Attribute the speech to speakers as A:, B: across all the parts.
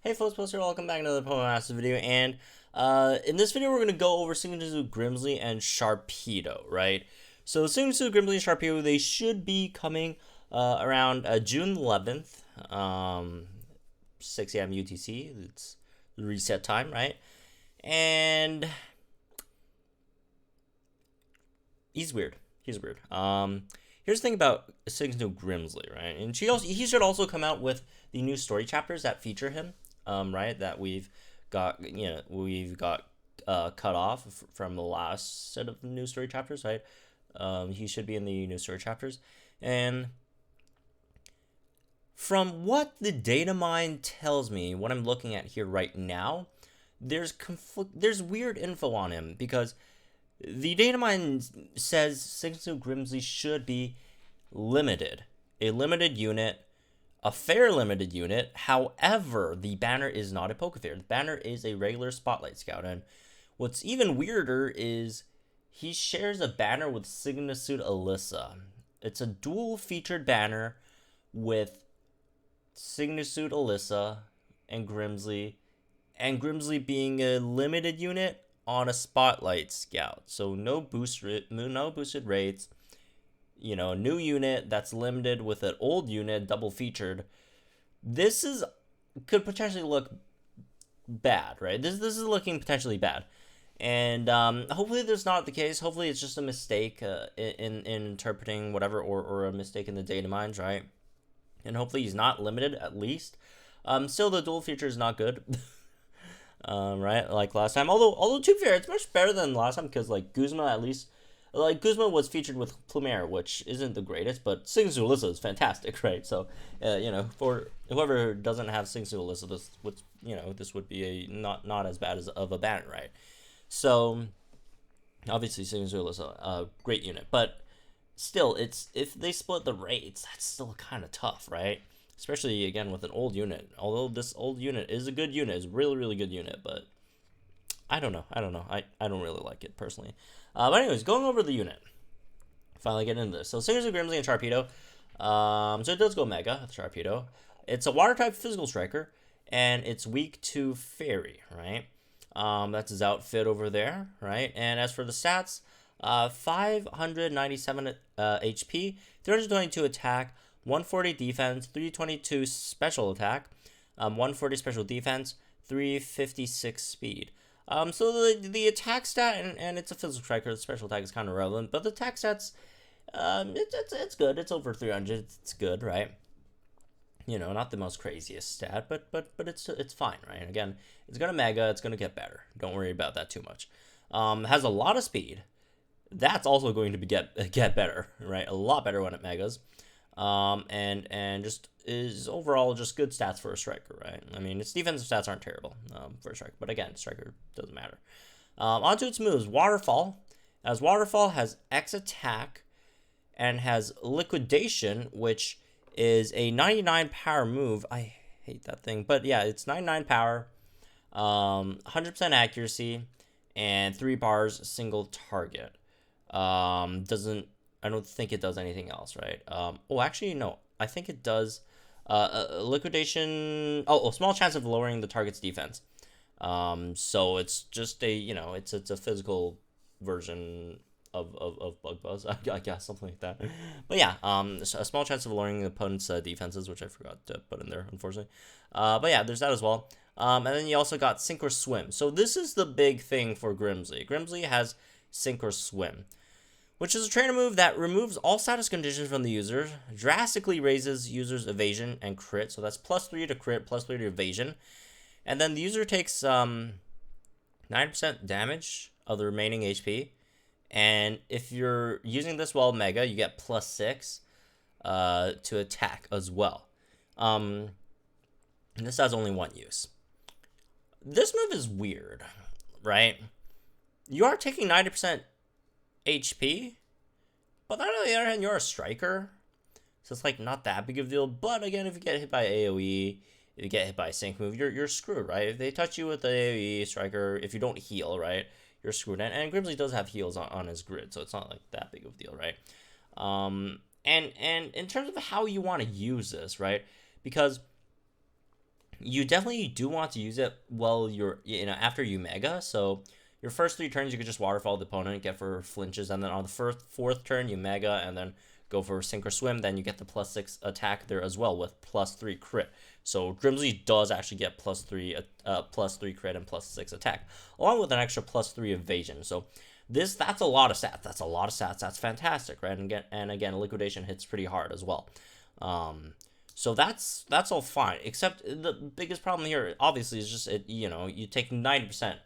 A: Hey folks, Poster, welcome back to another Pokemon Masters video, and in this video we're going to go over Sygna, Grimsley, and Sharpedo, right? So Sygna, Grimsley, and Sharpedo, they should be coming around June 11th, 6 a.m. UTC, it's the reset time, right? And he's weird. Here's the thing about Sygna Grimsley, right? And he should also come out with the new story chapters that feature him, right? That we've got cut off from the last set of new story chapters, right? He should be in the new story chapters, and from what the Datamined tells me, what I'm looking at here right now, there's weird info on him because the Datamined says Sygna Grimsley should be limited, a limited unit, a fair limited unit. However, the banner is not a Pokefair. The banner is a regular Spotlight Scout. And what's even weirder is he shares a banner with Sygna Suit Alyssa. It's a dual featured banner with Sygna Suit Alyssa and Grimsley being a limited unit on a Spotlight Scout. So no boosted rates. You know, new unit that's limited with an old unit double featured. This could potentially look bad, right? This is looking potentially bad, and hopefully that's not the case. Hopefully it's just a mistake in interpreting whatever, or a mistake in the data mines, right? And hopefully he's not limited at least. Still the dual feature is not good. Right, like last time. Although to be fair, it's much better than last time because like Guzma at least. Like, Guzma was featured with Plumer, which isn't the greatest, but Sygna Alyssa is fantastic, right? So, you know, for whoever doesn't have Sygna Alyssa, this would be a not as bad of a banner, right? So, obviously, Sygna Alyssa, great unit, but still, if they split the rates, that's still kind of tough, right? Especially, again, with an old unit. Although this old unit is a good unit, it's a really, really good unit, but I don't know. I don't really like it, personally. But anyways, going over the unit. Finally getting into this. So Sygna, Grimsley, and Sharpedo. So it does go Mega, Sharpedo. It's a Water-type physical striker, and it's weak to Fairy, right? That's his outfit over there, right? And as for the stats, 597 HP, 322 attack, 140 defense, 322 special attack, 140 special defense, 356 speed. So the attack stat, and it's a physical striker, the special attack is kind of relevant, but the attack stats, it's good. It's over 300. It's good, right? You know, not the most craziest stat, but it's fine, right? Again, it's gonna Mega, it's gonna get better. Don't worry about that too much. Has a lot of speed. That's also going to get better, right? A lot better when it Megas. And just is overall just good stats for a striker, right? I mean, its defensive stats aren't terrible for a striker, but again, striker doesn't matter. Onto its moves, Waterfall. As Waterfall has X attack and has Liquidation, which is a 99 power move. I hate that thing, but yeah, it's 99 power, 100% accuracy, and 3 bars single target. I don't think it does anything else, right? Oh, actually, no. I think it does Liquidation. Oh, small chance of lowering the target's defense. So it's just it's a physical version of Bug Buzz, I guess, something like that. But yeah, a small chance of lowering the opponent's defenses, which I forgot to put in there, unfortunately. But yeah, there's that as well. And then you also got Sink or Swim. So this is the big thing for Grimsley. Grimsley has Sink or Swim, which is a trainer move that removes all status conditions from the user, drastically raises user's evasion and crit. So that's +3 to crit, +3 to evasion. And then the user takes 9% damage of the remaining HP. And if you're using this while Mega, you get +6 to attack as well. And this has only one use. This move is weird, right? You are taking 90% HP, but on the other hand, you're a striker, so it's like not that big of a deal. But again, if you get hit by AoE, if you get hit by a sync move, you're screwed, right? If they touch you with the AoE striker, if you don't heal, right, you're screwed. And Grimsley does have heals on his grid, so it's not like that big of a deal, right? And in terms of how you want to use this, right, because you definitely do want to use it while you're, after you mega. So your first 3 turns, you could just waterfall the opponent, get for flinches, and then on the fourth turn, you mega, and then go for sink or swim. Then you get the +6 attack there as well with +3 crit. So Grimsley does actually get +3 crit and +6 attack, along with an extra +3 evasion. So that's a lot of stats. That's a lot of stats. That's fantastic, right? And again, liquidation hits pretty hard as well. So that's all fine. Except the biggest problem here, obviously, is just you take 90%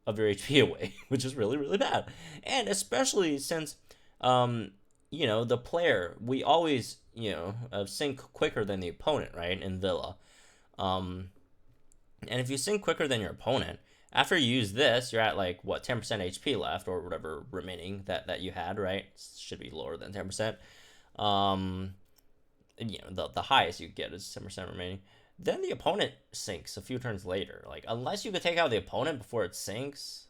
A: of your HP away, which is really, really bad. And especially since the player, we always sync quicker than the opponent, right? In Villa. And if you sync quicker than your opponent, after you use this, you're at like 10% HP left or whatever remaining that you had, right? Should be lower than 10%. The highest you get is 10% remaining. Then the opponent sinks a few turns later. Like, unless you could take out the opponent before it sinks,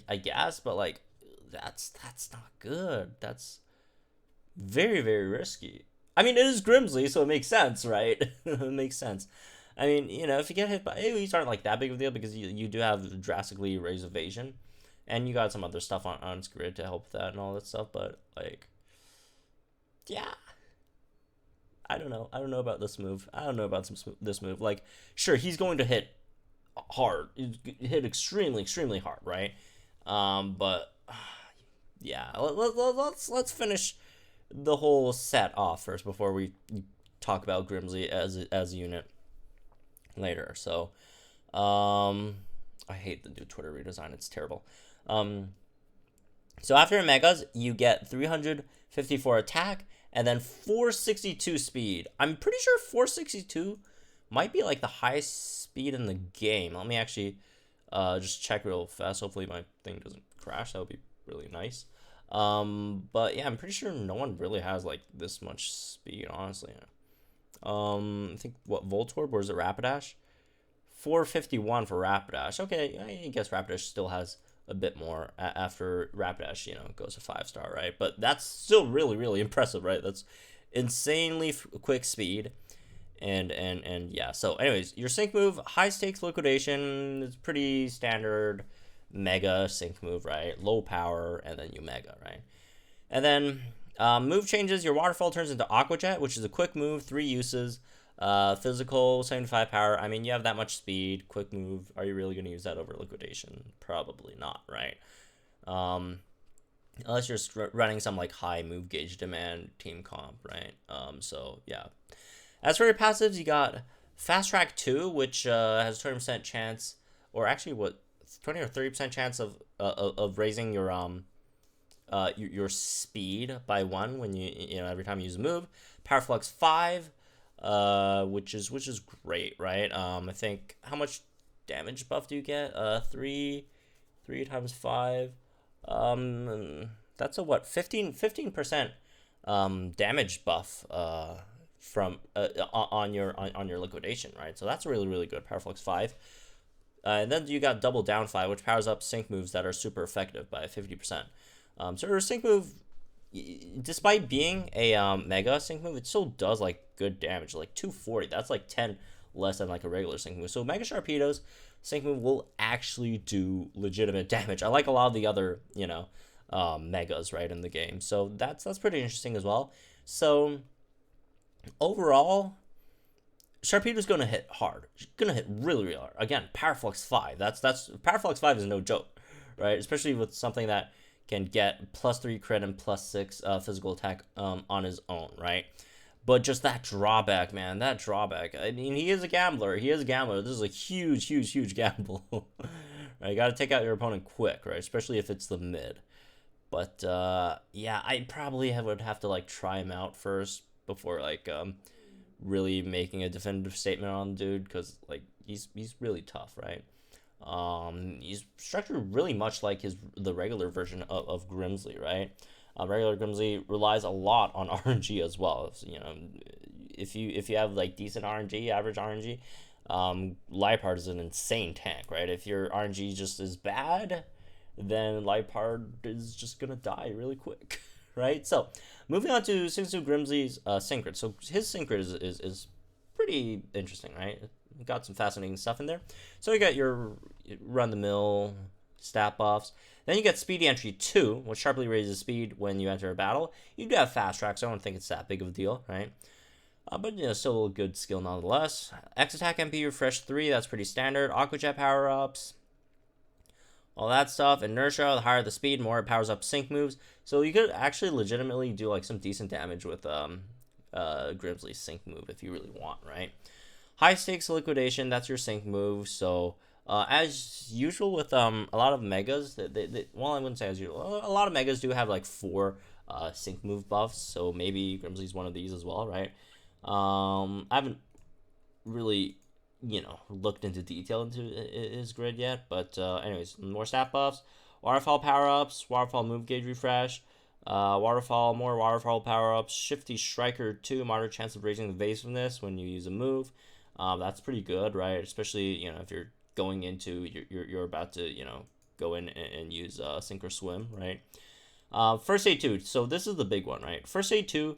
A: I guess, but like that's not good. That's very, very risky. I mean, it is Grimsley, so it makes sense, right? It makes sense. I mean, if you get hit by AoEs aren't like that big of a deal because you do have drastically raised evasion, and you got some other stuff on grid to help that and all that stuff. But like, yeah, I don't know. I don't know about this move. I don't know about this move. Like, sure, he's going to hit hard, hit extremely, extremely hard, right? But yeah, let's finish the whole set off first before we talk about Grimsley as a unit later. So, I hate the new Twitter redesign. It's terrible. So after megas, you get 354 attack and then 462 speed. I'm pretty sure 462 might be like the highest speed in the game. Let me actually just check real fast. Hopefully my thing doesn't crash. That would be really nice. But yeah, I'm pretty sure no one really has like this much speed, honestly. I think Voltorb, or is it Rapidash? 451 for Rapidash. Okay, I guess Rapidash still has a bit more after Rapidash, goes to 5-star, right? But that's still really, really impressive, right? That's insanely quick speed. And yeah, so anyways, your sync move, high stakes liquidation, is pretty standard mega sync move, right? Low power, and then you mega, right? And then move changes, your waterfall turns into Aqua Jet, which is a quick move, 3 uses, physical, 75 power. I mean, you have that much speed, quick move. Are you really going to use that over liquidation? Probably not, right? Unless you're running some like high move gauge demand team comp, right? So yeah. As for your passives, you got Fast Track 2, which has 20% chance, or actually 20 or 30% chance of raising your speed by 1 when you every time you use a move. Power Flux 5, which is great, right? I think, how much damage buff do you get? 3 times 5. That's a 15% damage buff from on your liquidation, right? So that's really, really good. Power Flux 5. And then you got Double Down 5, which powers up sync moves that are super effective by 50%. So your sync move, despite being a mega sync move, it still does like good damage, like 240. That's like 10 less than like a regular sync move. So Mega Sharpedo's sync move will actually do legitimate damage. I like a lot of the other megas, right, in the game. So that's pretty interesting as well. So overall, Sharpedo's gonna hit hard. She's gonna hit really, really hard. Again, Power Flux 5. That's Power Flux 5 is no joke, right? Especially with something that can get +3 crit and +6 physical attack on his own, right? But just that drawback, man, that drawback. I mean, he is a gambler. This is a huge, huge, huge gamble. Right? You got to take out your opponent quick, right? Especially if it's the mid. But yeah, I probably would have to like try him out first before like really making a definitive statement on the dude, because like he's really tough, right? He's structured really much like the regular version of Grimsley, right? Regular Grimsley relies a lot on RNG as well. So, if you have like decent RNG, average RNG, Liepard is an insane tank, right? If your RNG just is bad, then Liepard is just gonna die really quick, right? So moving on to Sygna Grimsley's Syncret. So his Syncret is pretty interesting, right? Got some fascinating stuff in there. So you got your run-the-mill stat buffs. Then you get Speedy Entry 2, which sharply raises speed when you enter a battle. You do have Fast Track, so I don't think it's that big of a deal, right? But still a good skill nonetheless. X Attack MP Refresh 3, that's pretty standard. Aqua Jet power-ups, all that stuff. Inertia, the higher the speed, more it powers up sync moves. So you could actually legitimately do like some decent damage with Grimsley's sync move if you really want, right? High Stakes Liquidation, that's your sync move. So as usual with a lot of megas, well, I wouldn't say as usual. A lot of megas do have like 4 sync move buffs. So maybe Grimsley's one of these as well, right? I haven't really looked into detail into his grid yet, but anyways, more stat buffs, waterfall power-ups, waterfall move gauge refresh, more waterfall power-ups, shifty striker 2, moderate chance of raising evasiveness when you use a move. That's pretty good, right? Especially if you're going into you're about to go in and use sink or swim, right? First aid 2, so this is the big one, right? First aid 2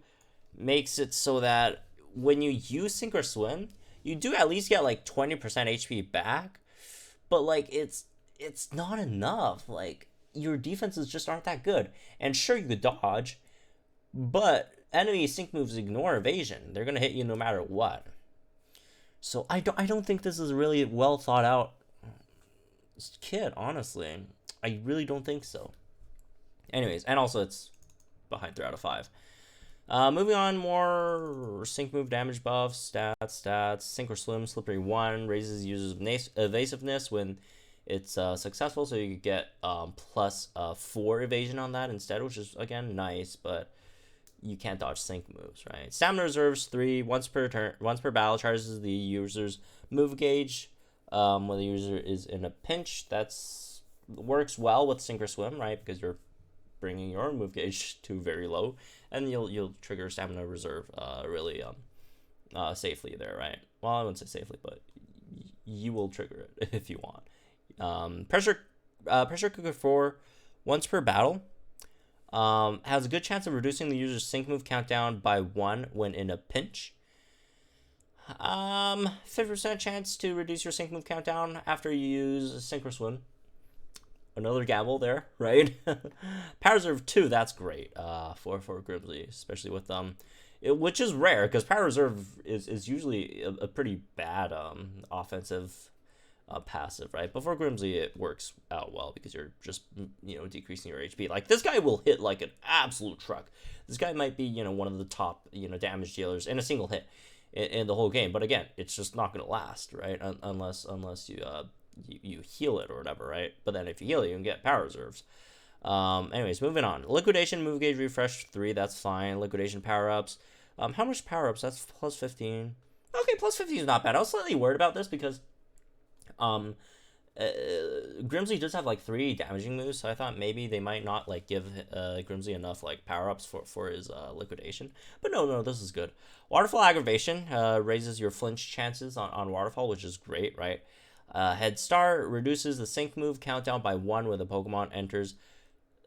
A: makes it so that when you use sink or swim, you do at least get like 20% HP back, but like it's not enough. Like your defenses just aren't that good. And sure, you could dodge, but enemy sync moves ignore evasion. They're gonna hit you no matter what. So I don't think this is a really well thought out kit, honestly. I really don't think so. Anyways, and also it's behind 3 out of 5. Moving on, more sync move damage buffs, stats. Sink or swim, slippery 1 raises users' evasiveness when it's successful, so you get plus 4 evasion on that instead, which is again nice, but you can't dodge sync moves, right? Stamina reserves 3 once per battle, charges the user's move gauge when the user is in a pinch. That's works well with sink or swim, right? Because you're bringing your move gauge to very low, and you'll trigger stamina reserve really safely there, right? Well, I wouldn't say safely, but you will trigger it if you want. Pressure cooker 4 once per battle has a good chance of reducing the user's sync move countdown by 1 when in a pinch. 50% chance to reduce your sync move countdown after you use sync or swim. Another gamble there, right? Power Reserve 2, that's great for Grimsley, especially with which is rare because Power Reserve is usually a pretty bad offensive passive, right? But for Grimsley, it works out well because you're just decreasing your HP. Like this guy will hit like an absolute truck. This guy might be one of the top damage dealers in a single hit in the whole game. But again, it's just not gonna last, right? Unless you heal it or whatever, right? But then if you heal it, you can get power reserves. Anyways, moving on. Liquidation, move gauge refresh 3, that's fine. Liquidation power-ups. How much power-ups? That's plus 15. Okay, plus 15 is not bad. I was slightly worried about this because Grimsley does have like 3 damaging moves, so I thought maybe they might not like give Grimsley enough like power-ups for his liquidation. But no, this is good. Waterfall aggravation raises your flinch chances on waterfall, which is great, right? Head Start reduces the sync move countdown by 1 when the Pokemon enters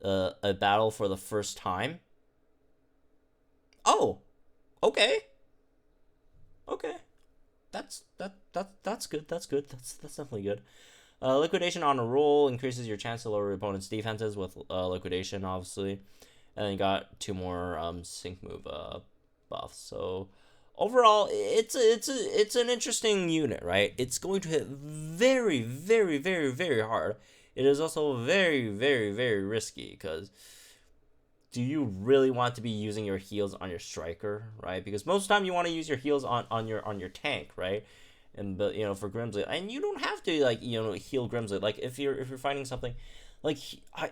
A: a battle for the first time. Oh, okay. That's good. That's definitely good. Liquidation on a roll increases your chance to lower your opponent's defenses with liquidation, obviously. And then you got 2 more sync move buffs. So overall, it's an interesting unit, right? It's going to hit very, very, very, very hard. It is also very, very, very risky because do you really want to be using your heals on your striker, right? Because most of the time you want to use your heals on your tank, right? And but for Grimsley, and you don't have to like heal Grimsley. Like if you're fighting something, like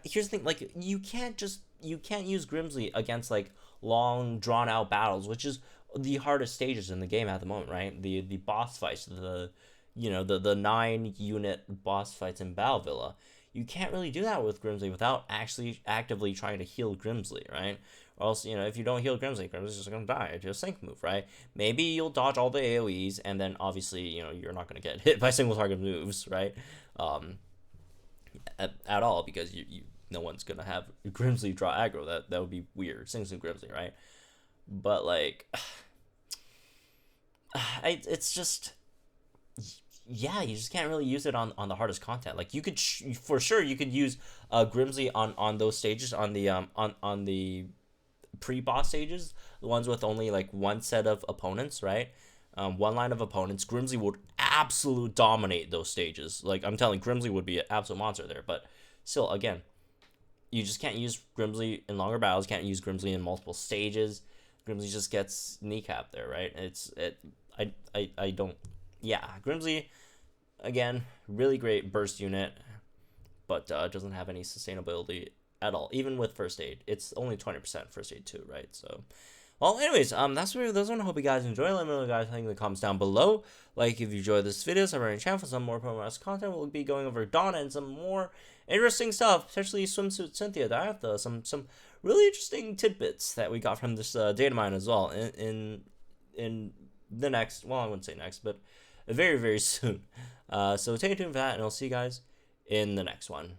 A: here's the thing, like you can't use Grimsley against like long drawn out battles, which is the hardest stages in the game at the moment, right? The boss fights, the 9 unit boss fights in Battle Villa. You can't really do that with Grimsley without actually actively trying to heal Grimsley, right? Or else, if you don't heal Grimsley's just gonna die to a sync move, right? Maybe you'll dodge all the AoEs, and then obviously, you're not gonna get hit by single target moves, right? At all, because no one's gonna have Grimsley draw aggro. That would be weird. Sing Grimsley, right? But like, it's just, yeah, you just can't really use it on the hardest content. Like you could for sure you could use Grimsley on those stages, on the pre-boss stages, the ones with only like one set of opponents, right? One line of opponents. Grimsley would absolute dominate those stages. Like I'm telling, Grimsley would be an absolute monster there. But still, again, you just can't use Grimsley in longer battles. Can't use Grimsley in multiple stages. Grimsley just gets kneecapped there, right? I don't. Yeah, Grimsley, again, really great burst unit, but doesn't have any sustainability at all. Even with first aid, it's only 20% first aid too, right? So, well, anyways, that's where those one. I hope you guys enjoy. Let me know, guys, think in the comments down below. Like if you enjoyed this video, subscribe to our channel for some more promo content. We'll be going over Dawn and some more interesting stuff, potentially swimsuit Cynthia, Diantha, some really interesting tidbits that we got from this Datamined as well in the next. Well, I wouldn't say next, but very very soon. So stay tuned for that, and I'll see you guys in the next one.